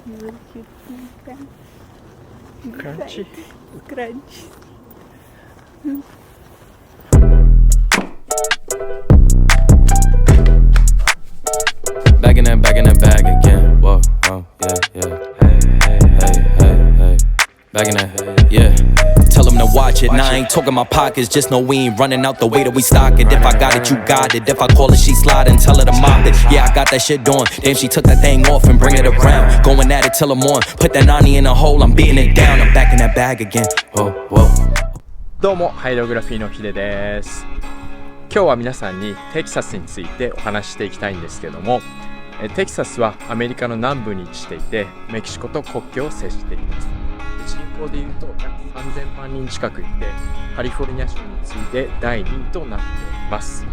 Crunchy. Crunchy. Back in that bag again. Whoa, yeah. Hey. Back in that, yeah. Tell them to watch it. Now I ain't talking my pockets. Just know we ain't running out the way that we stock it. If I got it, you got it. If I call it, she sliding. Tell her to mop it. Yeah, I got that shit doing. Damn, she took that thing off and bring it around. Going at it till I'm on. Put that 90 in a hole. I'm beating it down. I'm back in that bag again. Whoa. どうもハイドログラフィーのヒデです。今日は皆さんにテキサスについてお話ししていきたいんですけども、テキサスはアメリカの南部に位置していて、メキシコと国境を接しています。人口でいうと約3000万人近くいて、カリフォルニア州に次いで第2位となっております。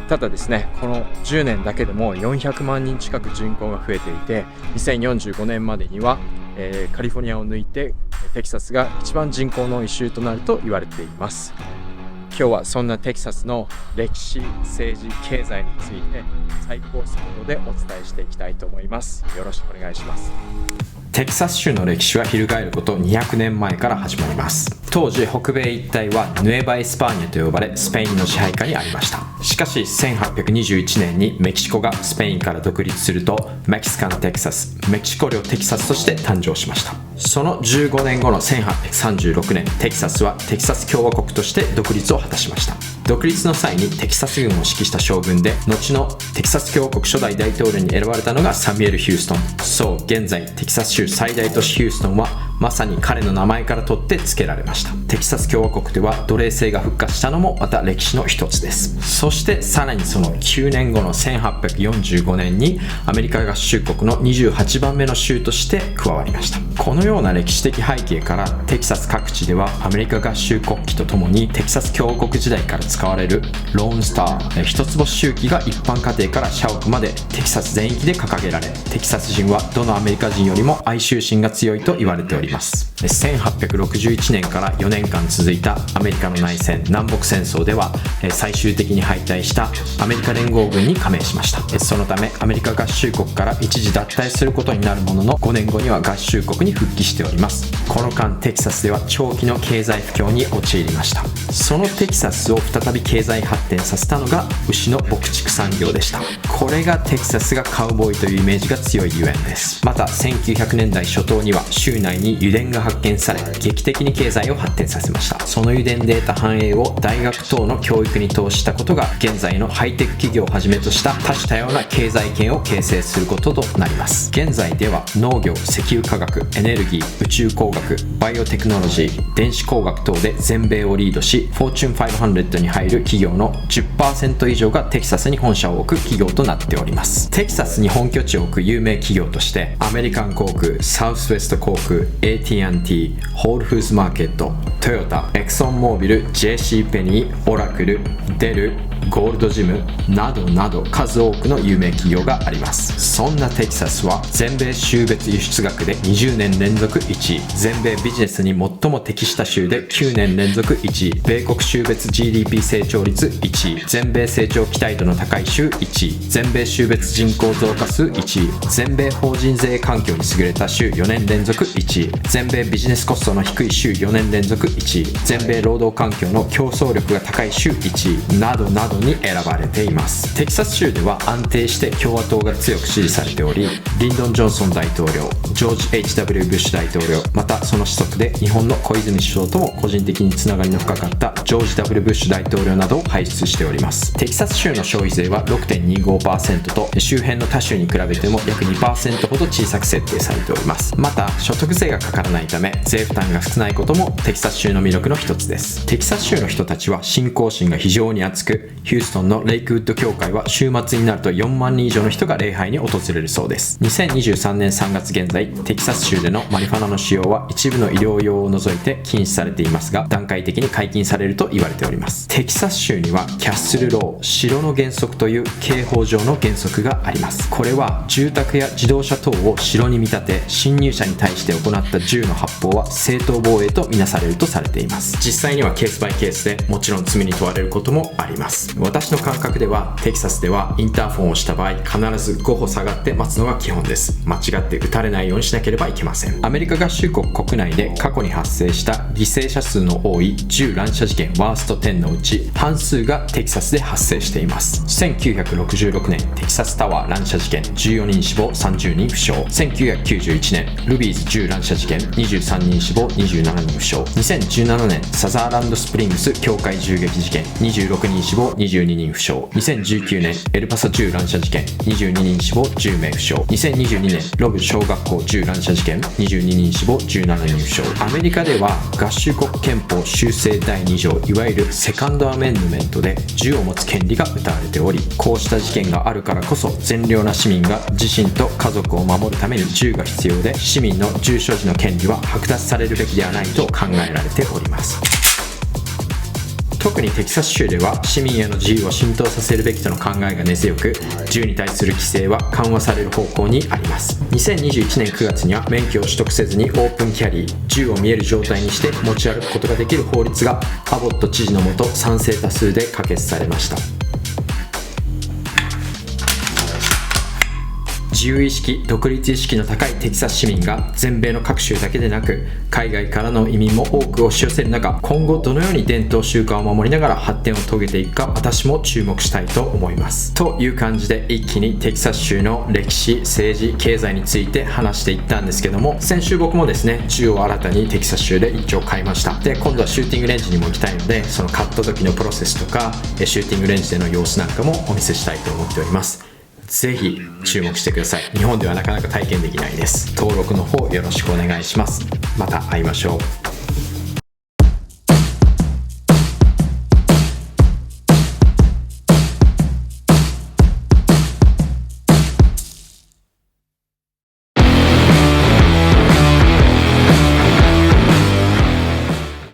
ただですね、この10年だけでも400万人近く人口が増えていて、2045年までには、カリフォルニアを抜いてテキサスが一番人口の一州となると言われています。今日はそんなテキサスの歴史、政治、経済について最高速度でお伝えしていきたいと思います。よろしくお願いします。テキサス州の歴史は翻ること200年前から始まります。当時北米一帯はヌエバ・エスパーニャと呼ばれスペインの支配下にありました。しかし1821年にメキシコがスペインから独立するとメキシカンテキサス、メキシコ領テキサスとして誕生しました。その15年後の1836年、テキサスはテキサス共和国として独立を果たしました。独立の際にテキサス軍を指揮した将軍で、後のテキサス共和国初代大統領に選ばれたのがサミュエル・ヒューストン。そう、現在テキサス州最大都市ヒューストンはまさに彼の名前から取って付けられました。テキサス共和国では奴隷制が復活したのもまた歴史の一つです。そしてさらにその9年後の1845年にアメリカ合衆国の28番目の州として加わりました。このような歴史的背景からテキサス各地ではアメリカ合衆国旗とともにテキサス共和国時代から使われるローンスター、一つ星周期が一般家庭から社屋までテキサス全域で掲げられ、テキサス人はどのアメリカ人よりも哀愁心が強いと言われております。1861年から4年間続いたアメリカの内戦、南北戦争では最終的に敗退したアメリカ連合軍に加盟しました。そのためアメリカ合衆国から一時脱退することになるものの、5年後には合衆国に復帰しております。この間テキサスでは長期の経済不況に陥りました。そのテキサスを再び経済発展させたのが牛の牧畜産業でした。これがテキサスがカウボーイというイメージが強いゆえんです。また1900年代初頭には州内に油田が発見され、劇的に経済を発展させました。その油田で得た繁栄を大学等の教育に投資したことが現在のハイテク企業をはじめとした多種多様な経済圏を形成することとなります。現在では農業、石油化学、エネルギー、宇宙工学、バイオテクノロジー、電子工学等で全米をリードし、フォーチュン500に入る企業の 10% 以上がテキサスに本社を置く企業となっております。テキサスに本拠地を置く有名企業としてアメリカン航空、サウスウェスト航空、AT&T、ホールフーズマーケット、トヨタ、エクソンモービル、JC ペニー、オラクル、デル、ゴールドジムなどなど数多くの有名企業があります。そんなテキサスは全米州別輸出額で20年連続1位、全米ビジネスに最も適した州で9年連続1位、米国州別 GDP 成長率1位、全米成長期待度の高い州1位、全米州別人口増加数1位、全米法人税環境に優れた州4年連続1位、全米ビジネスコストの低い州4年連続1位、全米労働環境の競争力が高い州1位などなどに選ばれています。テキサス州では安定して共和党が強く支持されており、リンドン・ジョンソン大統領、ジョージ H.W. ブッシュ大統領、またその子息で日本の小泉首相とも個人的につながりの深かったジョージ W. ブッシュ大統領などを輩出しております。テキサス州の消費税は 6.25% と周辺の他州に比べても約 2% ほど小さく設定されております。また所得税がかからないため税負担が少ないこともテキサス州の魅力の一つです。テキサス州の人たちは信仰心が非常に厚く、ヒューストンのレイクウッド教会は週末になると4万人以上の人が礼拝に訪れるそうです。2023年3月現在、テキサス州でのマリファナの使用は一部の医療用を除いて禁止されていますが、段階的に解禁されると言われております。テキサス州にはキャッスルロー、城の原則という刑法上の原則があります。これは住宅や自動車等を城に見立て侵入者に対して行った銃の発砲は正当防衛とみなされるとされています。実際にはケースバイケースでもちろん罪に問われることもあります。私の感覚ではテキサスではインターフォンをした場合必ず5歩下がって待つのが基本です。間違って撃たれないようようにしなければいけません。アメリカ合衆国国内で過去に発生した犠牲者数の多い銃乱射事件ワースト10のうち半数がテキサスで発生しています。1966年テキサスタワー乱射事件14人死亡30人負傷。1991年ルビーズ銃乱射事件23人死亡27人負傷。2017年サザーランドスプリングス教会銃撃事件26人死亡22人負傷。2019年エルパソ銃乱射事件22人死亡10名負傷。2022年ロブ小学校銃乱射事件22人死亡17人負傷。アメリカでは合衆国憲法修正第2条いわゆるセカンドアメンドメントで銃を持つ権利が謳われており、こうした事件があるからこそ善良な市民が自身と家族を守るために銃が必要で、市民の銃所持の権利は剥奪されるべきではないと考えられております。特にテキサス州では市民への自由を浸透させるべきとの考えが根強く、銃に対する規制は緩和される方向にあります。2021年9月には免許を取得せずにオープンキャリー、銃を見える状態にして持ち歩くことができる法律がアボット知事のもと賛成多数で可決されました。自由意識、独立意識の高いテキサス市民が全米の各州だけでなく海外からの移民も多く押し寄せる中、今後どのように伝統習慣を守りながら発展を遂げていくか私も注目したいと思います。という感じで一気にテキサス州の歴史、政治、経済について話していったんですけども、先週僕もですね銃を新たにテキサス州で1丁買いました。で今度はシューティングレンジにも行きたいので、その買った時のプロセスとかシューティングレンジでの様子なんかもお見せしたいと思っております。ぜひ注目してください。日本ではなかなか体験できないです。登録の方よろしくお願いします。また会いましょう。